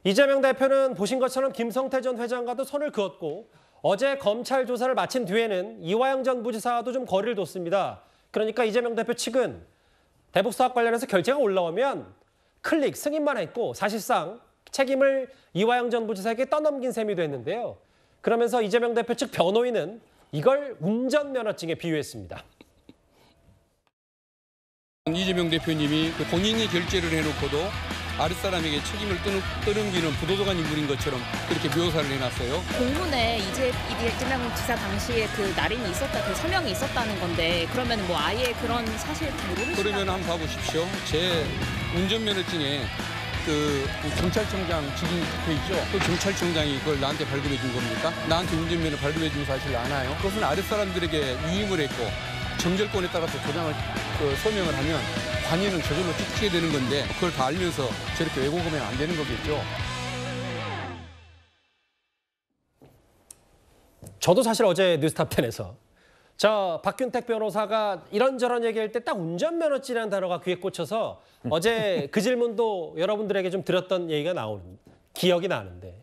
이재명 대표는 보신 것처럼 김성태 전 회장과도 손을 그었고 어제 검찰 조사를 마친 뒤에는 이화영 전 부지사와도 좀 거리를 뒀습니다. 그러니까 이재명 대표 측은 대북 사업 관련해서 결재가 올라오면 클릭 승인만 했고 사실상 책임을 이화영 전 부지사에게 떠넘긴 셈이 됐는데요. 그러면서 이재명 대표 측 변호인은 이걸 운전면허증에 비유했습니다. 이재명 대표님이 본인이 결재를 해놓고도 아랫사람에게 책임을 떠넘기는 부도덕한 인물인 것처럼 그렇게 묘사를 해놨어요. 공문에 이재명 지사 당시에 그 날인이 있었다, 그 서명이 있었다는 건데 그러면 뭐 아예 그런 사실 모르시나? 그러면 한번 봐보십시오. 제 운전면허증에 그 경찰청장 직인이 적혀있죠. 그 경찰청장이 그걸 나한테 발급해 준 겁니까? 나한테 운전면허 발급해 준 사실 아나요? 그것은 아랫사람들에게 위임을 했고 정절권에 따라서 도장을 서명을 하면 관여는 저절로 찍히게 되는 건데 그걸 다 알면서 저렇게 왜곡하면 안 되는 거겠죠. 저도 사실 어제 뉴스탑10에서 박균택 변호사가 이런저런 얘기할 때 딱 운전면허증이라는 단어가 귀에 꽂혀서 어제 그 질문도 여러분들에게 좀 드렸던 얘기가 기억이 나는데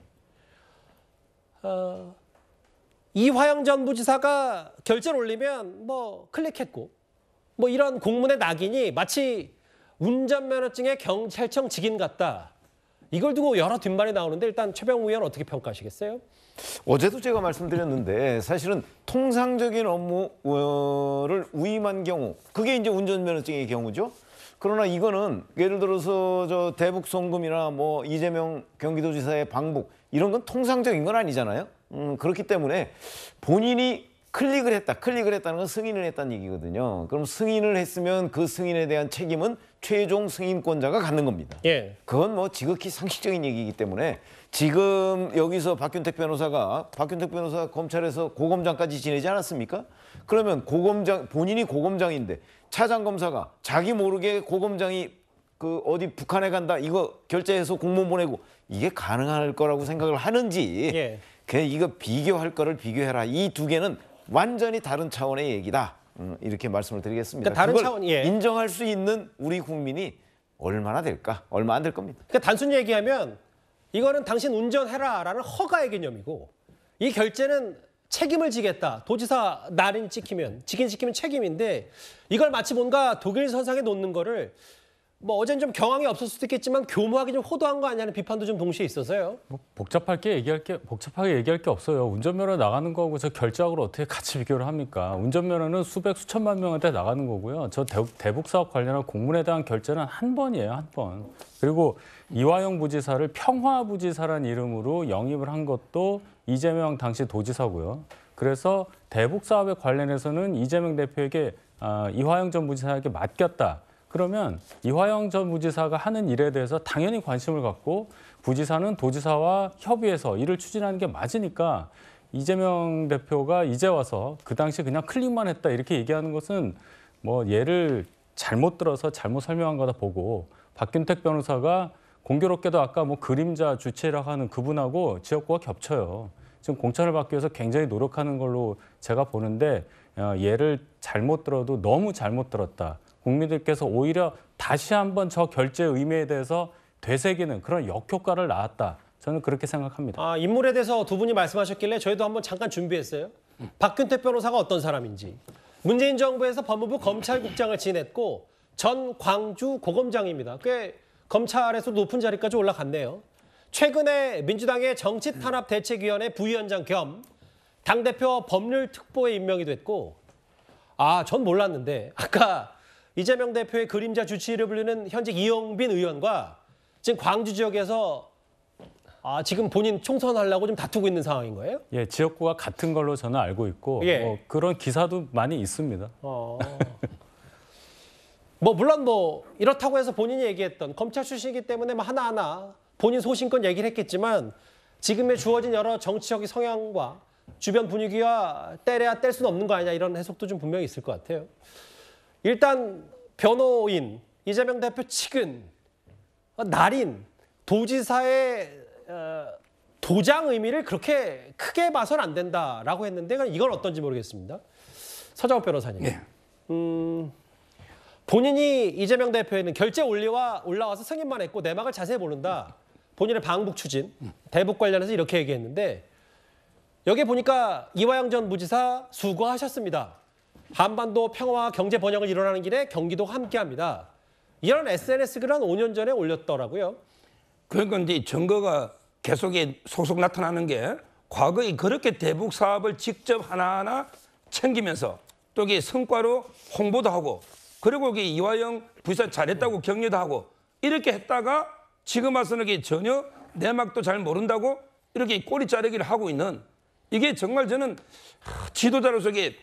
이화영 전 부지사가 결재를 올리면 뭐 클릭했고 뭐 이런 공문의 낙인이 마치 운전면허증의 경찰청 직인 같다. 이걸 두고 여러 뒷말이 나오는데 일단 최병우 의원 어떻게 평가하시겠어요? 어제도 제가 말씀드렸는데 사실은 통상적인 업무를 위임한 경우 그게 이제 운전면허증의 경우죠. 그러나 이거는 예를 들어서 대북 송금이나 뭐 이재명 경기도지사의 방북 이런 건 통상적인 건 아니잖아요. 그렇기 때문에 본인이 클릭을 했다는 건 승인을 했다는 얘기거든요. 그럼 승인을 했으면 그 승인에 대한 책임은 최종 승인권자가 갖는 겁니다. 예. 그건 뭐 지극히 상식적인 얘기이기 때문에 지금 여기서 박균택 변호사 검찰에서 고검장까지 지내지 않았습니까? 그러면 본인이 고검장인데 차장검사가 자기 모르게 고검장이 어디 북한에 간다 이거 결재해서 공문 보내고 이게 가능할 거라고 생각을 하는지 예. 이거 비교할 거를 비교해라. 이 두 개는 완전히 다른 차원의 얘기다. 이렇게 말씀을 드리겠습니다. 그러니까 다른 그걸 차원, 예. 인정할 수 있는 우리 국민이 얼마나 될까? 얼마 안 될 겁니다. 그러니까 단순히 얘기하면 이거는 당신 운전해라라는 허가의 개념이고 이 결재는 책임을 지겠다. 도지사 날인 찍히면 직인 지키면 책임인데 이걸 마치 뭔가 독일 선상에 놓는 거를 뭐 어젠 좀 경황이 없을 수도 있겠지만 교묘하게 좀 호도한 거 아니냐는 비판도 좀 동시에 있어서요. 뭐 복잡하게 얘기할 게 없어요. 운전면허 나가는 거하고 저 결제하고 어떻게 같이 비교를 합니까? 운전면허는 수천만 명한테 나가는 거고요. 저 대북 사업 관련한 공문에 대한 결제는 한 번이에요, 한 번. 그리고 이화영 부지사를 평화부지사라는 이름으로 영입을 한 것도 이재명 당시 도지사고요. 그래서 대북 사업에 관련해서는 이재명 대표에게 이화영 전 부지사에게 맡겼다. 그러면 이화영 전 부지사가 하는 일에 대해서 당연히 관심을 갖고 부지사는 도지사와 협의해서 일을 추진하는 게 맞으니까 이재명 대표가 이제 와서 그 당시 그냥 클릭만 했다 이렇게 얘기하는 것은 뭐 예를 잘못 들어서 잘못 설명한 거다 보고 박균택 변호사가 공교롭게도 아까 뭐 그림자 주체라고 하는 그분하고 지역구가 겹쳐요. 지금 공천을 받기 위해서 굉장히 노력하는 걸로 제가 보는데 예를 잘못 들어도 너무 잘못 들었다. 국민들께서 오히려 다시 한번 저 결재의 의미에 대해서 되새기는 그런 역효과를 낳았다. 저는 그렇게 생각합니다. 인물에 대해서 두 분이 말씀하셨길래 저희도 한번 잠깐 준비했어요. 박균택 변호사가 어떤 사람인지. 문재인 정부에서 법무부 검찰국장을 지냈고 전 광주 고검장입니다. 꽤 검찰에서 높은 자리까지 올라갔네요. 최근에 민주당의 정치탄압대책위원회 부위원장 겸 당대표 법률특보에 임명이 됐고 전 몰랐는데 아까 이재명 대표의 그림자 주치의를 불리는 현직 이용빈 의원과 지금 광주 지역에서 지금 본인 총선하려고 좀 다투고 있는 상황인 거예요? 예, 지역구가 같은 걸로 저는 알고 있고 예. 그런 기사도 많이 있습니다. 물론 이렇다고 해서 본인이 얘기했던 검찰 출신이기 때문에 하나하나 본인 소신껏 얘기를 했겠지만 지금의 주어진 여러 정치적인 성향과 주변 분위기와 뗄래야 뗄 수는 없는 거 아니냐 이런 해석도 좀 분명히 있을 것 같아요. 일단 변호인 이재명 대표 측은 날인 도지사의 도장 의미를 그렇게 크게 봐서는 안 된다라고 했는데 이건 어떤지 모르겠습니다. 서장훈 변호사님. 네. 본인이 이재명 대표에는 결재 올라와서 승인만 했고 내막을 자세히 모른다. 본인의 방북 추진, 대북 관련해서 이렇게 얘기했는데 여기 보니까 이화영 전 부지사 수고하셨습니다. 한반도 평화와 경제 번영을 이뤄나가는 길에 경기도가 함께합니다. 이런 SNS 글을 한 5년 전에 올렸더라고요. 그러니까 이제 증거가 계속 속속 나타나는 게 과거에 그렇게 대북 사업을 직접 하나하나 챙기면서 또 이게 성과로 홍보도 하고 그리고 이게 이화영 부지사 잘했다고 격려도 하고 이렇게 했다가 지금 와서는 이게 전혀 내막도 잘 모른다고 이렇게 꼬리 자르기를 하고 있는 이게 정말 저는 지도자로서 이게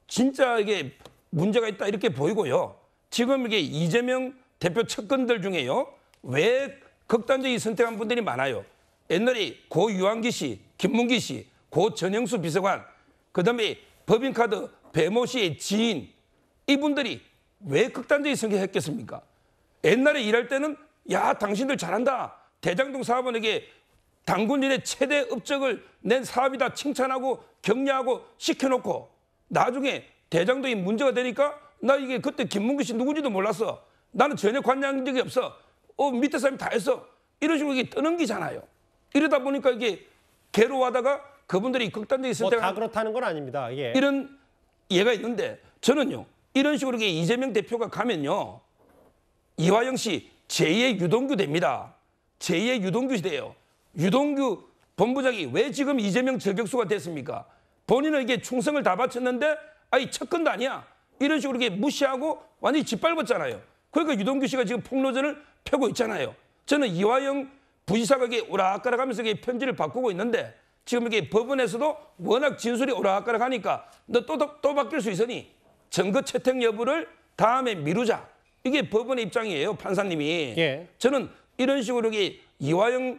진짜 이게 문제가 있다 이렇게 보이고요. 지금 이게 이재명 대표 측근들 중에요. 왜 극단적인 선택한 분들이 많아요. 옛날에 고 유한기 씨, 김문기 씨, 고 전영수 비서관, 그다음에 법인카드 배모 씨의 지인 이분들이 왜 극단적인 선택했겠습니까? 옛날에 일할 때는 야 당신들 잘한다. 대장동 사업은 이게 당군 일의 최대 업적을 낸 사업이다 칭찬하고 격려하고 시켜놓고 나중에 대장동이 문제가 되니까 나 이게 그때 김문기 씨 누군지도 몰랐어. 나는 전혀 관여한 적이 없어. 밑에 사람이 다 했어. 이런 식으로 이게 떠넘기잖아요. 이러다 보니까 이게 괴로워하다가 그분들이 극단적인 선택을 다 그렇다는 건 아닙니다. 예. 이런 예가 있는데 저는요. 이런 식으로 이게 이재명 대표가 가면요. 이화영 씨 제2의 유동규 됩니다. 제2의 유동규 시대예요. 유동규 본부장이 왜 지금 이재명 저격수가 됐습니까? 본인은 이게 충성을 다 바쳤는데 아니 측근도 아니야. 이런 식으로 이게 무시하고 완전히 짓밟았잖아요. 그러니까 유동규 씨가 지금 폭로전을 펴고 있잖아요. 저는 이화영 부지사가 이게 오락가락하면서 이게 편지를 바꾸고 있는데 지금 이게 법원에서도 워낙 진술이 오락가락하니까 너 또 바뀔 수 있으니 증거 채택 여부를 다음에 미루자. 이게 법원의 입장이에요, 판사님이. 예. 저는 이런 식으로 이게 이화영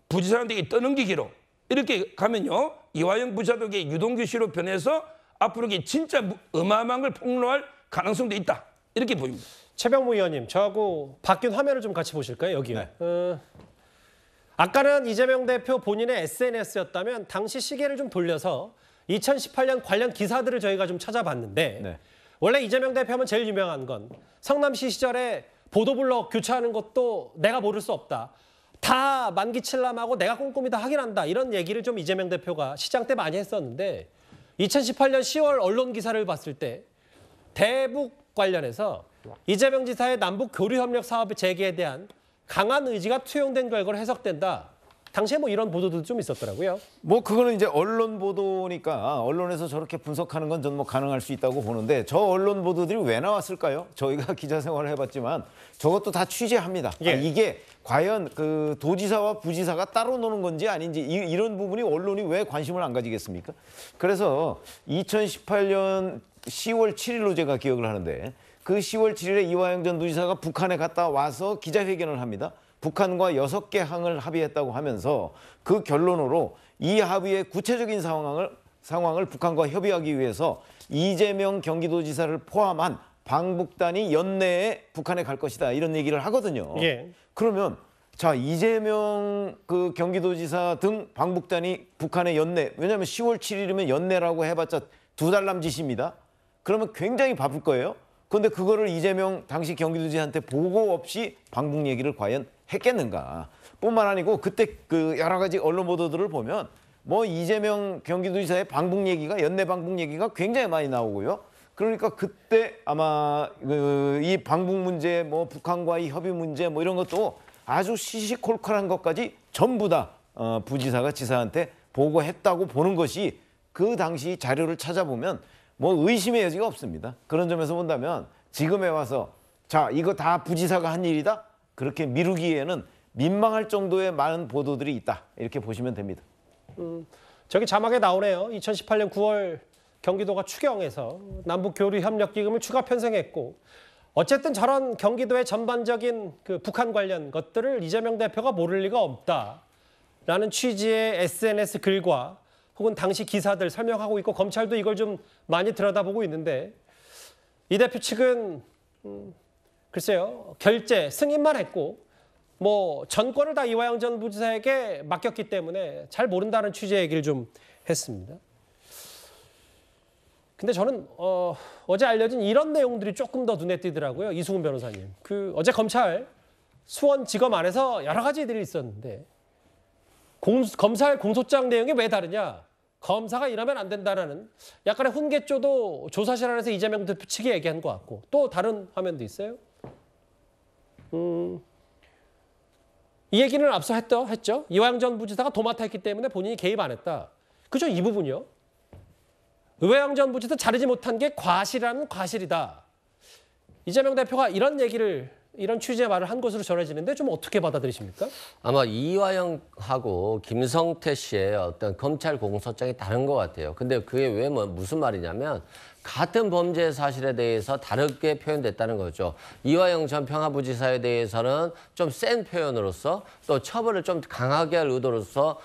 부지사한테 떠넘기기로 이렇게 가면요. 이화영 부지사도 이게 유동규 씨로 변해서 앞으로 이게 진짜 어마어마한 걸 폭로할 가능성도 있다. 이렇게 보입니다. 최병무 의원님, 저하고 바뀐 화면을 좀 같이 보실까요? 여기요. 네. 아까는 이재명 대표 본인의 SNS였다면 당시 시계를 좀 돌려서 2018년 관련 기사들을 저희가 좀 찾아봤는데 네. 원래 이재명 대표 하면 제일 유명한 건 성남시 시절에 보도블럭 교체하는 것도 내가 모를 수 없다. 다 만기칠람하고 내가 꼼꼼히 다 확인한다. 이런 얘기를 좀 이재명 대표가 시장 때 많이 했었는데 2018년 10월 언론 기사를 봤을 때 대북 관련해서 이재명 지사의 남북 교류 협력 사업의 재개에 대한 강한 의지가 투영된 결과로 해석된다. 당시에 뭐 이런 보도도 좀 있었더라고요. 뭐 그거는 이제 언론 보도니까 언론에서 저렇게 분석하는 건 전 뭐 가능할 수 있다고 보는데 저 언론 보도들이 왜 나왔을까요? 저희가 기자 생활을 해봤지만 저것도 다 취재합니다. 예. 이게 과연 그 도지사와 부지사가 따로 노는 건지 아닌지 이런 부분이 언론이 왜 관심을 안 가지겠습니까? 그래서 2018년 10월 7일로 제가 기억을 하는데 그 10월 7일에 이화영 전 부지사가 북한에 갔다 와서 기자회견을 합니다. 북한과 6개 항을 합의했다고 하면서 그 결론으로 이 합의의 구체적인 상황을 북한과 협의하기 위해서 이재명 경기도지사를 포함한 방북단이 연내에 북한에 갈 것이다 이런 얘기를 하거든요. 예. 그러면 자 이재명 그 경기도지사 등 방북단이 북한에 연내 왜냐하면 10월 7일이면 연내라고 해봤자 2달 남짓입니다. 그러면 굉장히 바쁠 거예요. 그런데 그거를 이재명 당시 경기도지사한테 보고 없이 방북 얘기를 과연 했겠는가. 뿐만 아니고 그때 그 여러 가지 언론 보도들을 보면 뭐 이재명 경기도지사의 방북 얘기가 연내 방북 얘기가 굉장히 많이 나오고요. 그러니까 그때 아마 이 방북 문제 뭐 북한과의 협의 문제 뭐 이런 것도 아주 시시콜콜한 것까지 전부 다 부지사가 지사한테 보고했다고 보는 것이 그 당시 자료를 찾아보면 뭐 의심의 여지가 없습니다. 그런 점에서 본다면 지금에 와서 자 이거 다 부지사가 한 일이다? 그렇게 미루기에는 민망할 정도의 많은 보도들이 있다. 이렇게 보시면 됩니다. 저기 자막에 나오네요. 2018년 9월 경기도가 추경해서 남북교류협력기금을 추가 편성했고 어쨌든 저런 경기도의 전반적인 그 북한 관련 것들을 이재명 대표가 모를 리가 없다라는 취지의 SNS 글과 혹은 당시 기사들 설명하고 있고 검찰도 이걸 좀 많이 들여다보고 있는데 이 대표 측은 글쎄요. 결재, 승인만 했고 뭐 전권을 다 이화영 전 부지사에게 맡겼기 때문에 잘 모른다는 취지의 얘기를 좀 했습니다. 근데 저는 어제 알려진 이런 내용들이 조금 더 눈에 띄더라고요. 이수근 변호사님. 어제 검찰 수원지검 안에서 여러 가지 일들이 있었는데 검찰 공소장 내용이 왜 다르냐? 검사가 이러면 안 된다라는 약간의 훈계조도 조사실 안에서 이재명 대표 측이 얘기한 것 같고 또 다른 화면도 있어요. 이 얘기는 앞서 했죠. 이화영 전 부지사가 도맡아 했기 때문에 본인이 개입 안 했다. 그죠? 이 부분이요. 이화영 전 부지사 자르지 못한 게 과실이라는 과실이다. 이재명 대표가 이런 취지의 말을 한 것으로 전해지는데 좀 어떻게 받아들이십니까? 아마 이화영하고 김성태 씨의 어떤 검찰 공소장이 다른 것 같아요. 근데 그게 왜 무슨 말이냐면 같은 범죄 사실에 대해서 다르게 표현됐다는 거죠. 이화영 전 평화부지사에 대해서는 좀 센 표현으로서 또 처벌을 좀 강하게 할 의도로서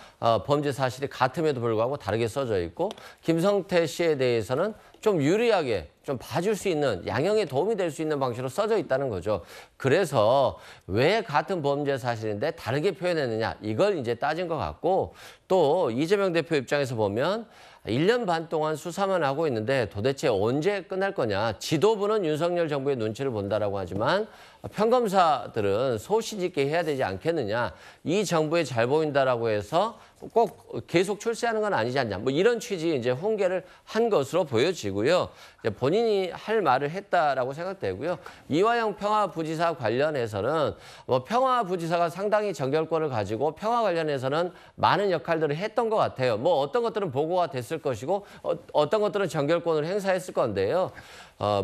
범죄 사실이 같음에도 불구하고 다르게 써져 있고 김성태 씨에 대해서는 좀 유리하게 좀 봐줄 수 있는 양형에 도움이 될 수 있는 방식으로 써져 있다는 거죠. 그래서 왜 같은 범죄 사실인데 다르게 표현했느냐 이걸 이제 따진 것 같고 또 이재명 대표 입장에서 보면 1년 반 동안 수사만 하고 있는데 도대체 언제 끝날 거냐. 지도부는 윤석열 정부의 눈치를 본다라고 하지만 평검사들은 소신 있게 해야 되지 않겠느냐. 이 정부에 잘 보인다라고 해서 꼭 계속 출세하는 건 아니지 않냐. 뭐 이런 취지의 이제 훈계를 한 것으로 보여지고요. 본인이 할 말을 했다라고 생각되고요. 이화영 평화부지사 관련해서는 뭐 평화부지사가 상당히 정결권을 가지고 평화 관련해서는 많은 역할들을 했던 것 같아요. 뭐 어떤 것들은 보고가 됐을 것이고 어떤 것들은 정결권을 행사했을 건데요.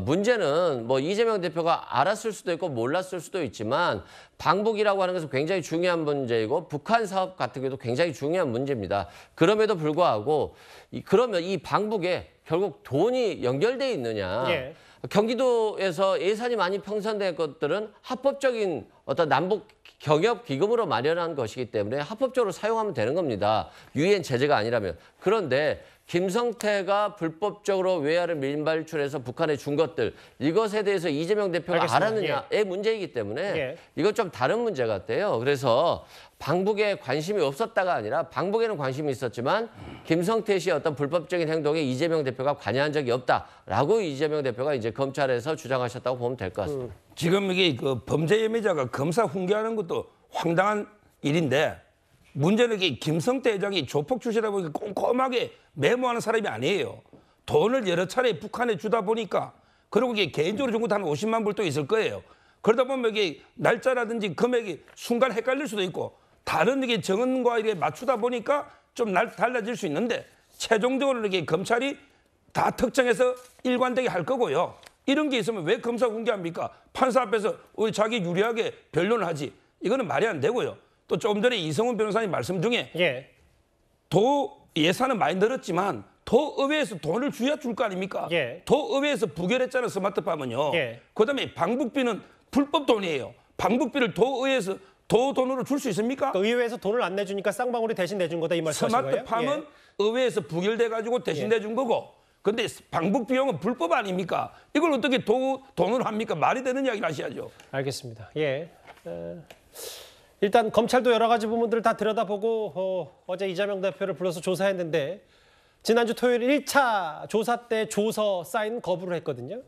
문제는 뭐 이재명 대표가 알았을 수도 있고 몰랐을 수도 있지만 방북이라고 하는 것은 굉장히 중요한 문제이고 북한 사업 같은 경우도 굉장히 중요한 문제입니다. 그럼에도 불구하고 그러면 이 방북에 결국 돈이 연결돼 있느냐. 예. 경기도에서 예산이 많이 편성된 것들은 합법적인 어떤 남북 경협 기금으로 마련한 것이기 때문에 합법적으로 사용하면 되는 겁니다. 유엔 제재가 아니라면. 그런데 김성태가 불법적으로 외화를 밀발출해서 북한에 준 것들 이것에 대해서 이재명 대표가 알겠습니다. 알았느냐의 문제이기 때문에 예. 이건 좀 다른 문제 같아요. 그래서 방북에 관심이 없었다가 아니라 방북에는 관심이 있었지만 김성태 씨의 어떤 불법적인 행동에 이재명 대표가 관여한 적이 없다라고 이재명 대표가 이제 검찰에서 주장하셨다고 보면 될 것 같습니다. 지금 이게 그 범죄 혐의자가 검사 훈계하는 것도 황당한 일인데 문제는 이게 김성태 회장이 조폭 출신이다 보니까 꼼꼼하게 메모하는 사람이 아니에요. 돈을 여러 차례 북한에 주다 보니까 그리고 이게 개인적으로 준 것도 한 50만 불도 있을 거예요. 그러다 보면 이게 날짜라든지 금액이 순간 헷갈릴 수도 있고 다른 이게 정언과 이렇게 맞추다 보니까 좀 달라질 수 있는데 최종적으로 이게 검찰이 다 특정해서 일관되게 할 거고요. 이런 게 있으면 왜 검사 훈계합니까? 판사 앞에서 우리 자기 유리하게 변론을 하지. 이거는 말이 안 되고요. 또 조금 전에 이성훈 변호사님 말씀 중에 예. 도 예산은 많이 늘었지만 도의회에서 돈을 줘야 줄 거 아닙니까? 예. 도의회에서 부결했잖아요. 스마트팜은요. 예. 그다음에 방북비는 불법 돈이에요. 방북비를 도의회에서 도 돈으로 줄 수 있습니까? 그러니까 의회에서 돈을 안 내주니까 쌍방울이 대신 내준 거다 이 말씀하신 거예요? 스마트팜은 의회에서 부결돼가지고 대신 내준 거고 근데 방북 비용은 불법 아닙니까? 이걸 어떻게 돈으로 합니까? 말이 되는 이야기를 하셔야죠. 알겠습니다. 예. 일단 검찰도 여러 가지 부분들을 다 들여다보고 어제 이재명 대표를 불러서 조사했는데 지난주 토요일 1차 조사 때 조서 사인 거부를 했거든요.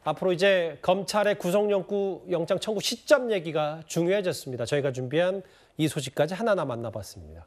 앞으로 이제 검찰의 구속영장 청구 시점 얘기가 중요해졌습니다. 저희가 준비한 이 소식까지 하나하나 만나봤습니다.